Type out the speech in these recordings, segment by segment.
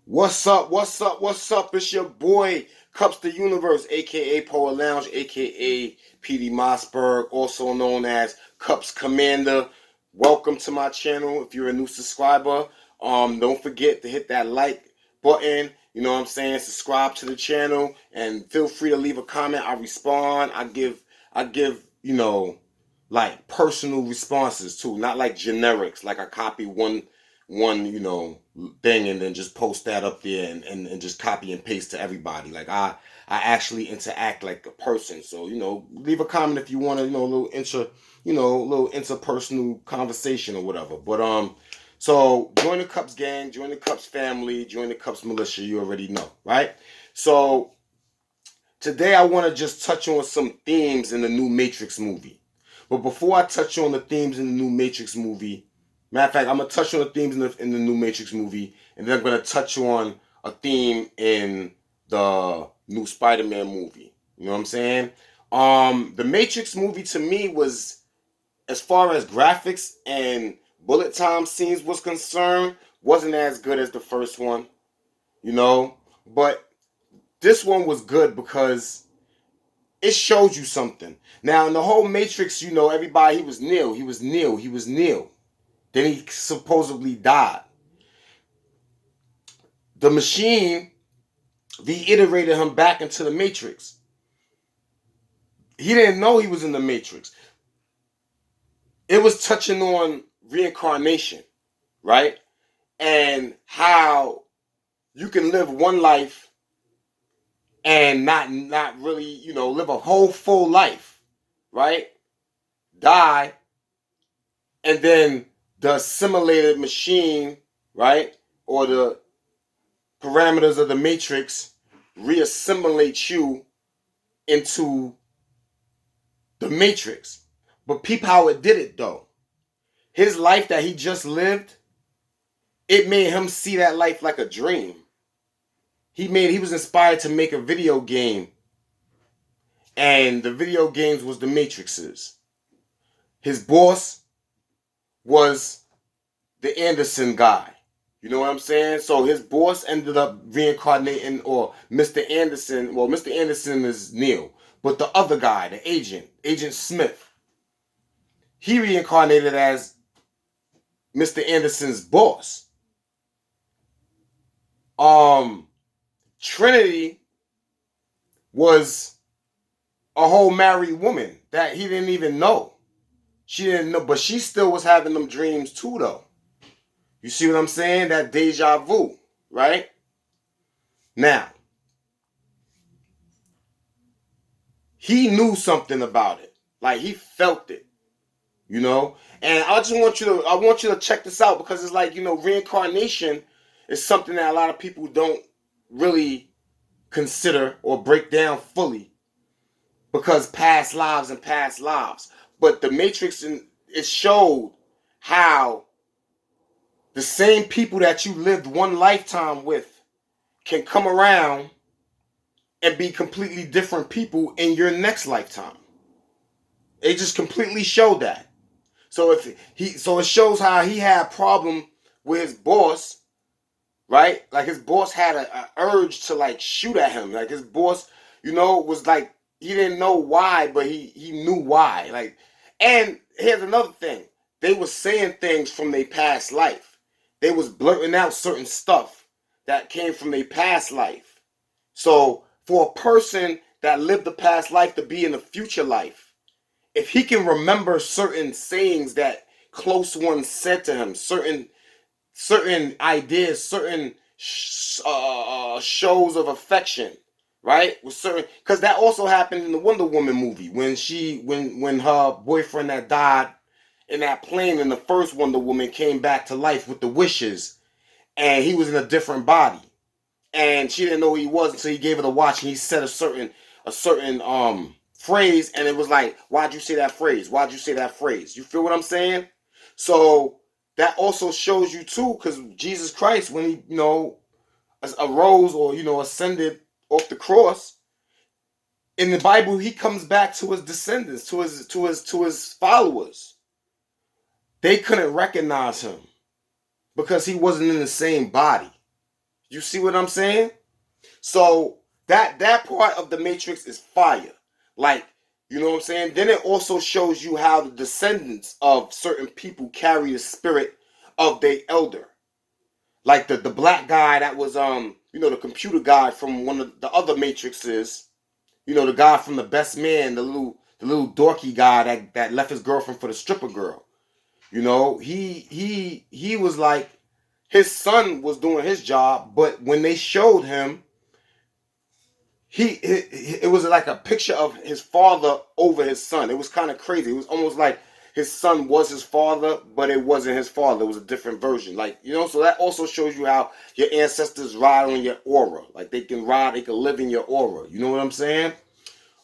What's up? What's up? What's up? It's your boy Cups the Universe, aka Power Lounge, aka PD Mossberg, also known as Cups Commander. Welcome to my channel. If you're a new subscriber, don't forget to hit that like button. You know what I'm saying? Subscribe to the channel and feel free to leave a comment. I respond. I give like personal responses too, not like generics. Like I copy one thing and then just post that up there and just copy and paste to everybody. Like I actually interact like a person. So leave a comment if you want to, a little little interpersonal conversation or whatever. But so join the Cups gang, join the Cups family, join the Cups militia. You already know, right? So today I want to just touch on some themes in the new Matrix movie. But before I touch on the themes in the new Matrix movie, matter of fact, I'm gonna touch on the themes in the new Matrix movie, and then I'm gonna touch on a theme in the new Spiderman movie. You know what I'm saying? The Matrix movie to me was, as far as graphics and bullet time scenes was concerned, wasn't as good as the first one. But this one was good because it showed you something. Now in the whole Matrix, everybody, he was Neo. Then he supposedly died. The machine reiterated him back into the Matrix. He didn't know he was in the Matrix. It was touching on reincarnation, right? And how you can live one life and not really, live a whole full life, right? Die, and then the assimilated machine, right? Or the parameters of the Matrix reassimilate you into the Matrix. But peep how it did it though. His life that he just lived, it made him see that life like a dream. He was inspired to make a video game, and the video games was the Matrixes. His boss was the Anderson guy. You know what I'm saying? So his boss ended up reincarnating, or Mr. Anderson. Well, Mr. Anderson is Neo, but the other guy, the Agent Smith, he reincarnated as Mr. Anderson's boss. Trinity was a whole married woman that he didn't even know. She didn't know, but she still was having them dreams too, though. You see what I'm saying? That deja vu, right? Now, he knew something about it. Like he felt it, And I want you to check this out, because it's like, reincarnation is something that a lot of people don't really consider or break down fully, because past lives and past lives. But the Matrix, it showed how the same people that you lived one lifetime with can come around and be completely different people in your next lifetime. It just completely showed that. So it shows how he had a problem with his boss, right? Like his boss had a urge to like shoot at him. Like his boss, was like, he didn't know why, but he knew why. Like, and here's another thing. They were saying things from their past life. They was blurting out certain stuff that came from their past life. So for a person that lived a past life to be in a future life, if he can remember certain sayings that close ones said to him, certain ideas, certain shows of affection, right? With certain, because that also happened in the Wonder Woman movie when her boyfriend that died in that plane in the first Wonder Woman came back to life with the wishes, and he was in a different body, and she didn't know who he was until he gave her the watch, and he said a certain phrase, and it was like, why'd you say that phrase? Why'd you say that phrase? You feel what I'm saying? So that also shows you too, because Jesus Christ, when he arose or ascended off the cross, in the Bible he comes back to his descendants, to his followers. They couldn't recognize him because he wasn't in the same body. You see what I'm saying? So that part of the Matrix is fire. Like, you know what I'm saying? Then it also shows you how the descendants of certain people carry the spirit of their elder. Like the black guy that was the computer guy from one of the other Matrixes. The guy from the Best Man, the little dorky guy that left his girlfriend for the stripper girl. He was like, his son was doing his job, but when they showed him, it was like a picture of his father over his son. It was kind of crazy. It was almost like his son was his father, but it wasn't his father. It was a different version. Like, so that also shows you how your ancestors ride on your aura. Like, they can live in your aura. You know what I'm saying?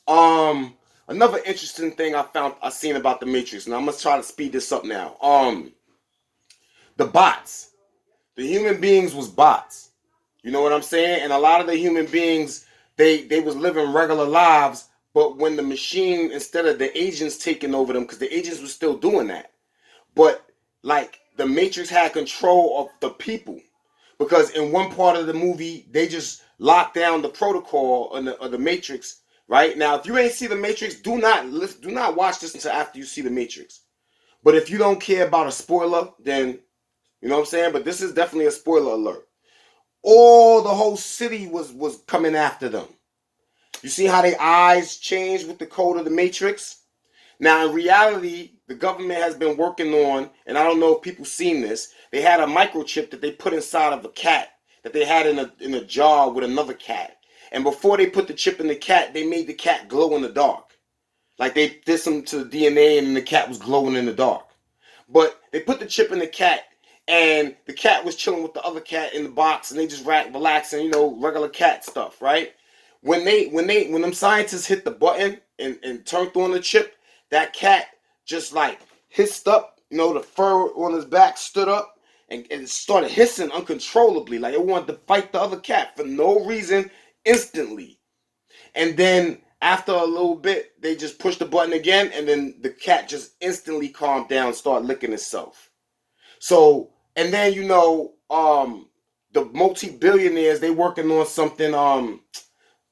Another interesting thing I seen about the Matrix, and I'm gonna try to speed this up now. The bots. The human beings was bots. You know what I'm saying? And a lot of the human beings, they was living regular lives, but when the machine, instead of the agents taking over them, because the agents were still doing that, but like the Matrix had control of the people. Because in one part of the movie, they just locked down the protocol of the Matrix. Right now, if you ain't see the Matrix, do not watch this until after you see the Matrix. But if you don't care about a spoiler, then you know what I'm saying. But this is definitely a spoiler alert. All the whole city was coming after them. You see how their eyes changed with the code of the Matrix? Now, in reality, the government has been working on, and I don't know if people seen this, they had a microchip that they put inside of a cat that they had in a jar with another cat. And before they put the chip in the cat, they made the cat glow in the dark. Like they did some to the DNA and the cat was glowing in the dark. But they put the chip in the cat and the cat was chilling with the other cat in the box and they just relaxing, regular cat stuff, right? When them scientists hit the button and turned on the chip, that cat just like hissed up, the fur on his back stood up and it started hissing uncontrollably, like it wanted to fight the other cat for no reason instantly. And then after a little bit, they just pushed the button again and then the cat just instantly calmed down and started licking itself. So, and then, the multi-billionaires, they working on something, the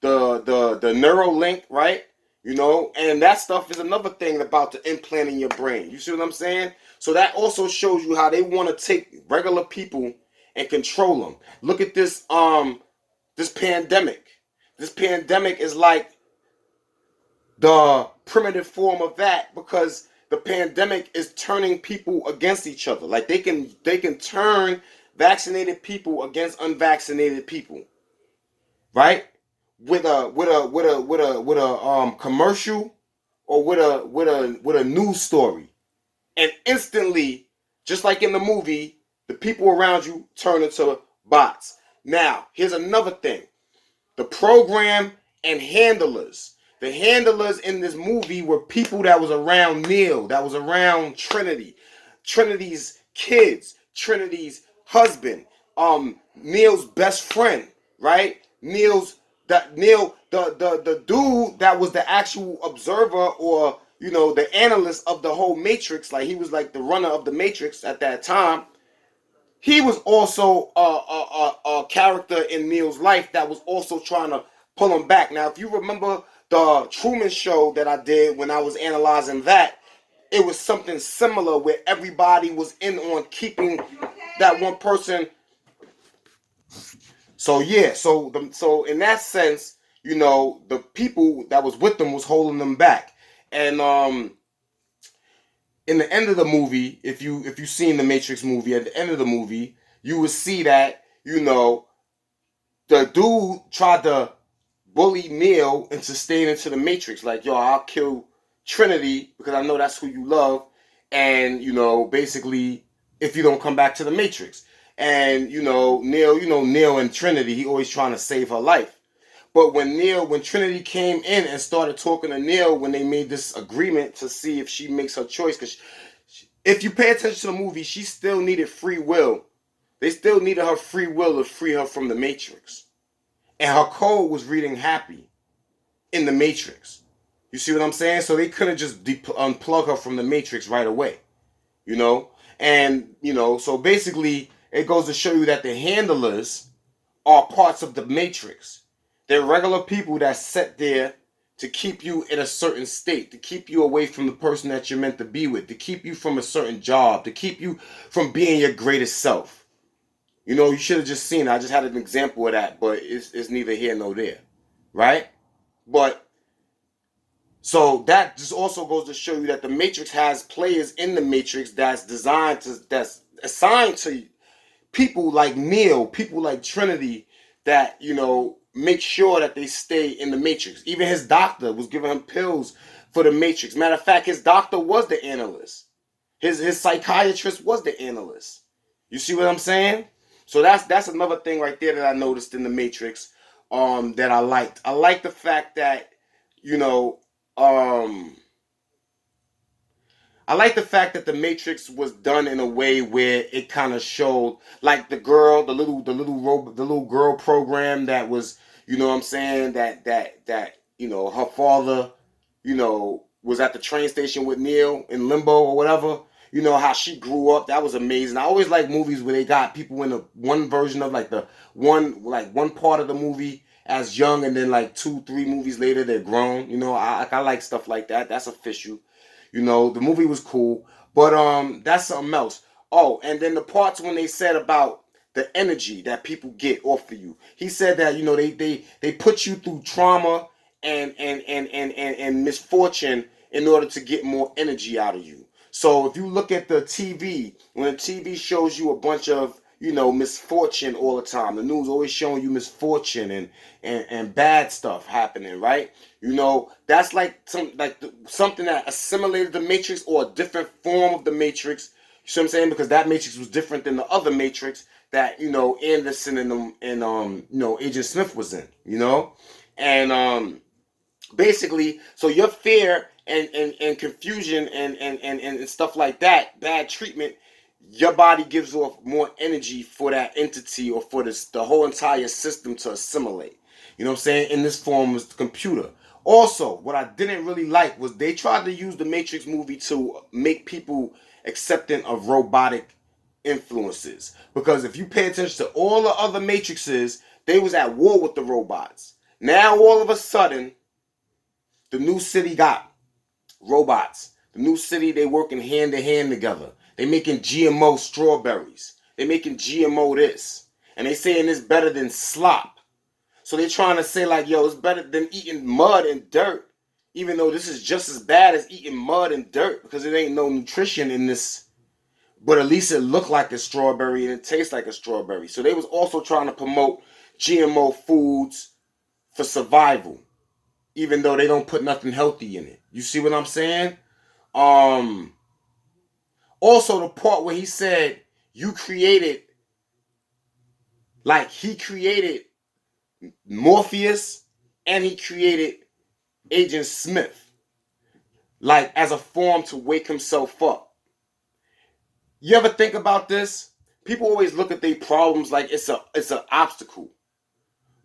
Neuralink, right? And that stuff is another thing about the implant in your brain. You see what I'm saying? So that also shows you how they want to take regular people and control them. Look at this pandemic. This pandemic is like the primitive form of that because the pandemic is turning people against each other. Like they can turn vaccinated people against unvaccinated people, right? With a commercial or with a news story, and instantly, just like in the movie, the people around you turn into bots. Now, here's another thing: the program and handlers. The handlers in this movie were people that was around Neil, that was around Trinity, Trinity's kids, Trinity's husband, Neil's best friend, right? The dude that was the actual observer or the analyst of the whole Matrix, like he was like the runner of the Matrix at that time. He was also a character in Neil's life that was also trying to pull him back. Now, if you remember the Truman Show that I did when I was analyzing that, it was something similar where everybody was in on keeping that one person. So yeah, so in that sense, the people that was with them was holding them back, and in the end of the movie, if you seen the Matrix movie, at the end of the movie, you would see that the dude tried to bully Neo into staying into the Matrix. Like, yo, I'll kill Trinity because I know that's who you love, and basically, if you don't come back to the Matrix, and Neo and Trinity, he always trying to save her life. But when Trinity came in and started talking to Neo, when they made this agreement to see if she makes her choice, because if you pay attention to the movie, she still needed free will. They still needed her free will to free her from the Matrix. And her code was reading happy in the Matrix. You see what I'm saying? So they couldn't just unplug her from the Matrix right away. And, so basically, it goes to show you that the handlers are parts of the matrix. They're regular people that sit there to keep you in a certain state, to keep you away from the person that you're meant to be with, to keep you from a certain job, to keep you from being your greatest self. You know, you should have just seen it. I just had an example of that, but it's neither here nor there, right? But so that just also goes to show you that the Matrix has players in the Matrix that's assigned to people like Neo, people like Trinity, that, you know, make sure that they stay in the Matrix. Even his doctor was giving him pills for the Matrix. Matter of fact, his doctor was the analyst. His psychiatrist was the analyst. You see what I'm saying? So that's another thing right there that I noticed in the Matrix, that I liked. I like the fact that, you know, I like the fact that the Matrix was done in a way where it kind of showed, like the girl, the little girl program that was, you know what I'm saying, that you know, her father, you know, was at the train station with Neil in Limbo or whatever. You know how she grew up. That was amazing. I always like movies where they got people in the one version of like the one part of the movie as young, and then like 2-3 movies later they're grown. You know, I like stuff like that. That's official. You know, the movie was cool, but that's something else. Oh, and then the parts when they said about the energy that people get off of you. He said that, you know, they put you through trauma and misfortune in order to get more energy out of you. So if you look at the TV, when the TV shows you a bunch of, you know, misfortune all the time, the news always showing you misfortune and bad stuff happening, right? You know, that's like something that assimilated the Matrix, or a different form of the Matrix. You see what I'm saying? Because that Matrix was different than the other Matrix that, you know, Anderson and you know, Agent Smith was in. You know, and basically, so your fear and confusion and stuff like that, bad treatment, your body gives off more energy for that entity or for the whole entire system to assimilate. You know what I'm saying? In this form was the computer. Also, what I didn't really like was they tried to use the Matrix movie to make people accepting of robotic influences. Because if you pay attention to all the other Matrixes, they was at war with the robots. Now all of a sudden, the new city got robots. The new city, they working hand to hand together. They making GMO strawberries. They making GMO this. And they saying it's better than slop. So they trying to say like, yo, it's better than eating mud and dirt. Even though this is just as bad as eating mud and dirt, because it ain't no nutrition in this. But at least it looked like a strawberry and it tastes like a strawberry. So they was also trying to promote GMO foods for survival, even though they don't put nothing healthy in it. You see what I'm saying? Also the part where he said you created, like he created Morpheus and he created Agent Smith, like as a form to wake himself up. You ever think about this? People always look at their problems like it's an obstacle.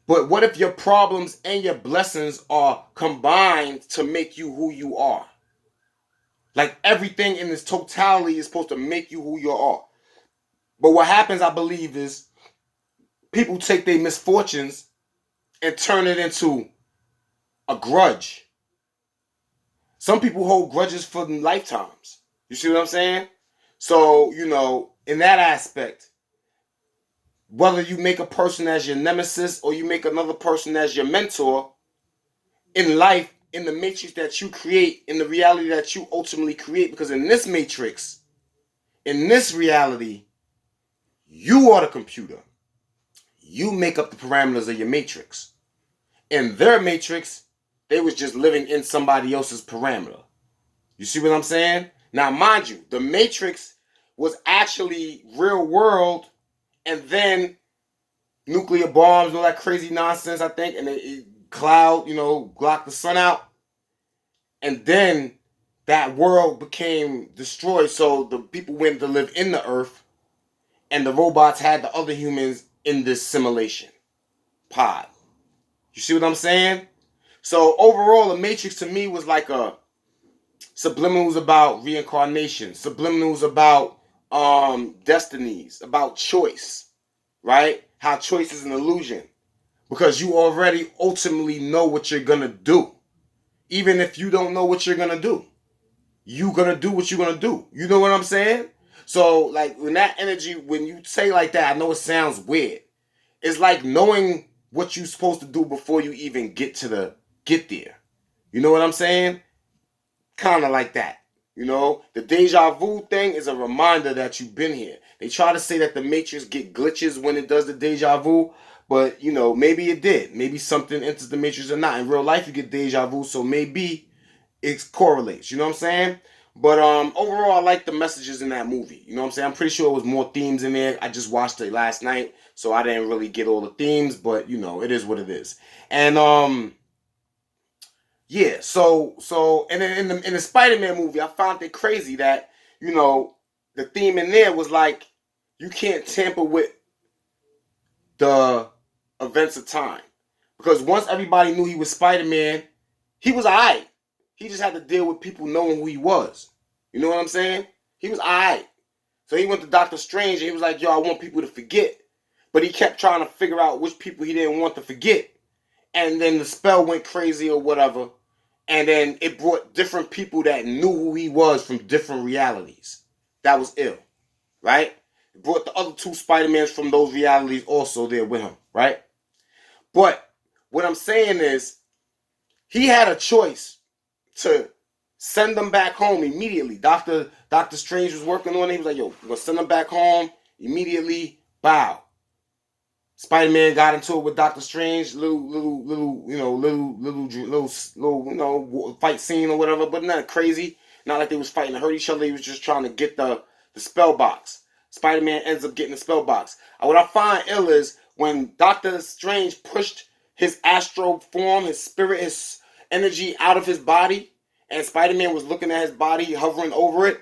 But what if your problems and your blessings are combined to make you who you are? Like everything in this totality is supposed to make you who you are. But what happens, I believe, is people take their misfortunes and turn it into a grudge. Some people hold grudges for lifetimes. You see what I'm saying? So, you know, in that aspect, whether you make a person as your nemesis or you make another person as your mentor, in life, in the matrix that you create, in the reality that you ultimately create, because in this matrix, in this reality, you are the computer. You make up the parameters of your matrix. In their matrix, they was just living in somebody else's parameter. You see what I'm saying? Now, mind you, the matrix was actually real world, and then nuclear bombs and all that crazy nonsense, I think, and it cloud, you know, blocked the sun out. And then that world became destroyed, so the people went to live in the earth, and the robots had the other humans in this simulation pod. You see what I'm saying? So overall, the Matrix to me was like a subliminals about reincarnation, subliminals about destinies, about choice, right? how choice is an illusion. Because you already ultimately know what you're going to do. Even if you don't know what you're going to do. You're going to do what you're going to do. You know what I'm saying? So, like, when that energy, when you say like that, I know it sounds weird. It's like knowing what you're supposed to do before you even get there. You know what I'm saying? Kind of like that. You know, the deja vu thing is a reminder that you've been here. They try to say that the Matrix get glitches when it does the deja vu, but you know, maybe it did. Maybe something enters the Matrix or not. In real life, you get deja vu, so maybe it correlates. You know what I'm saying? But overall, I like the messages in that movie. You know what I'm saying? I'm pretty sure it was more themes in there. I just watched it last night, so I didn't really get all the themes, but you know, it is what it is. And yeah, and then in the Spider-Man movie, I found it crazy that, you know, the theme in there was like you can't tamper with the events of time. Because once everybody knew he was Spider-Man, he was alright. He just had to deal with people knowing who he was. You know what I'm saying? He was alright. So he went to Doctor Strange and he was like, yo, I want people to forget. But he kept trying to figure out which people he didn't want to forget. And then the spell went crazy or whatever. And then it brought different people that knew who he was from different realities. That was ill, right? It brought the other two Spider-Mans from those realities also there with him, right? But what I'm saying is, he had a choice to send them back home immediately. Doctor Strange was working on it. He was like, yo, we're going to send them back home immediately. Bow. Spider-Man got into it with Doctor Strange, little, fight scene or whatever, but not crazy. Not like they was fighting to hurt each other. They was just trying to get the spell box. Spider-Man ends up getting the spell box. What I find ill is when Doctor Strange pushed his astral form, his spirit, his energy out of his body, and Spider-Man was looking at his body, hovering over it.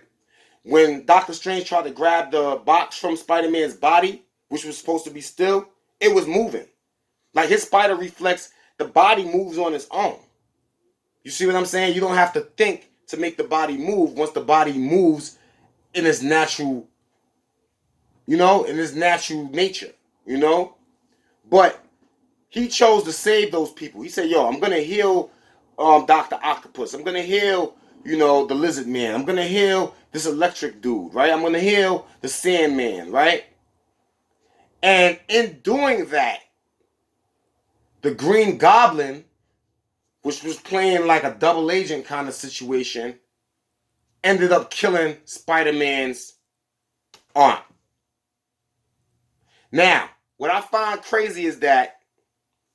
When Doctor Strange tried to grab the box from Spider-Man's body, which was supposed to be still, it was moving. Like his spider reflex, the body moves on its own. You see what I'm saying? You don't have to think to make the body move once the body moves in its natural, in its natural nature, But he chose to save those people. He said, yo, I'm going to heal Dr. Octopus. I'm going to heal, the Lizard Man. I'm going to heal this electric dude, right? I'm going to heal the Sandman, right? And in doing that, the Green Goblin, which was playing like a double agent kind of situation, ended up killing Spider-Man's aunt. Now, what I find crazy is that,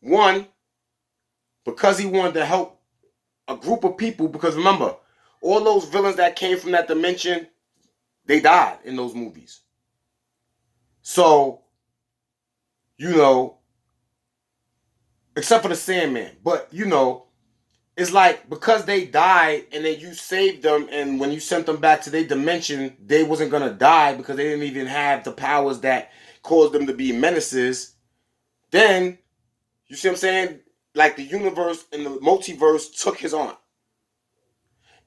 one, because he wanted to help a group of people, because remember, all those villains that came from that dimension, they died in those movies. So, except for the Sandman. But, it's like because they died and then you saved them, and when you sent them back to their dimension, they wasn't going to die because they didn't even have the powers that caused them to be menaces. Then, you see what I'm saying? Like the universe and the multiverse took his aunt.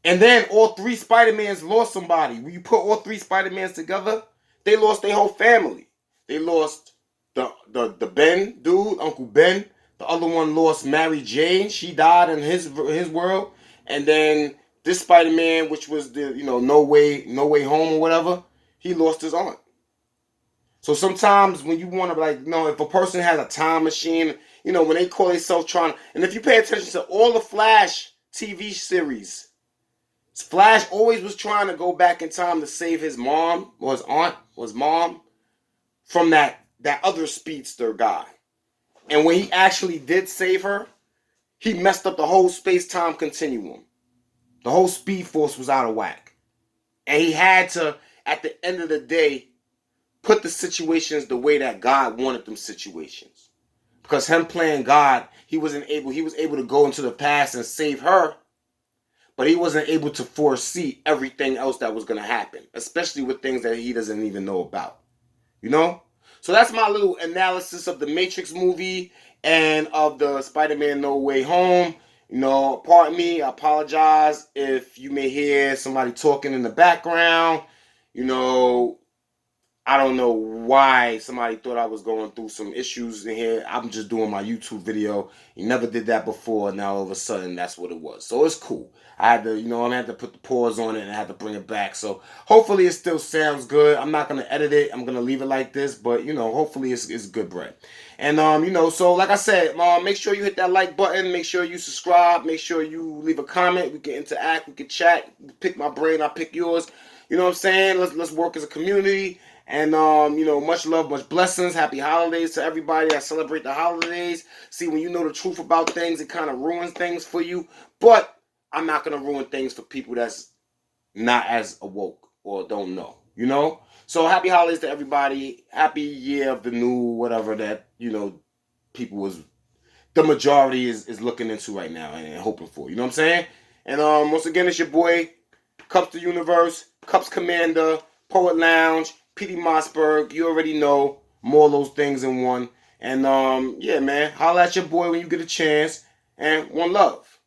And then all three Spider-Mans lost somebody. When you put all three Spider-Mans together, they lost their whole family. They lost the Ben dude, Uncle Ben. The other one lost Mary Jane. She died in his world. And then this Spider-Man, which was the no way home or whatever, he lost his aunt. So sometimes when you want to if a person has a time machine, when they call themselves trying, and if you pay attention to all the Flash TV series, Flash always was trying to go back in time to save his mom or his aunt or his mom from that other speedster guy. And when he actually did save her, he messed up the whole space-time continuum. The whole Speed Force was out of whack. And he had to, at the end of the day, put the situations the way that God wanted them situations. Because him playing God, he was able to go into the past and save her, but he wasn't able to foresee everything else that was going to happen, especially with things that he doesn't even know about. So that's my little analysis of the Matrix movie and of the Spider-Man No Way Home. Pardon me, I apologize if you may hear somebody talking in the background. I I don't know why somebody thought I was going through some issues in here. I'm just doing my YouTube video. You never did that before. Now all of a sudden that's what it was. So it's cool. I had to, I had to put the pause on it and I had to bring it back. So hopefully it still sounds good. I'm not gonna edit it. I'm gonna leave it like this, but hopefully it's good bread. And so like I said, make sure you hit that like button. Make sure you subscribe. Make sure you leave a comment. We can interact. We can chat. You pick my brain. I pick yours. You know what I'm saying? Let's work as a community. And much love, much blessings. Happy holidays to everybody that celebrate the holidays. See, when you know the truth about things, it kind of ruins things for you. But I'm not gonna ruin things for people that's not as awoke or don't know. So happy holidays to everybody. Happy year of the new whatever that people was the majority is looking into right now and hoping for. You know what I'm saying? And once again, it's your boy, Cups the Universe, Cups Commander, Poet Lounge, PD Mossberg. You already know, more of those things in one. And yeah, man, holla at your boy when you get a chance. And one love.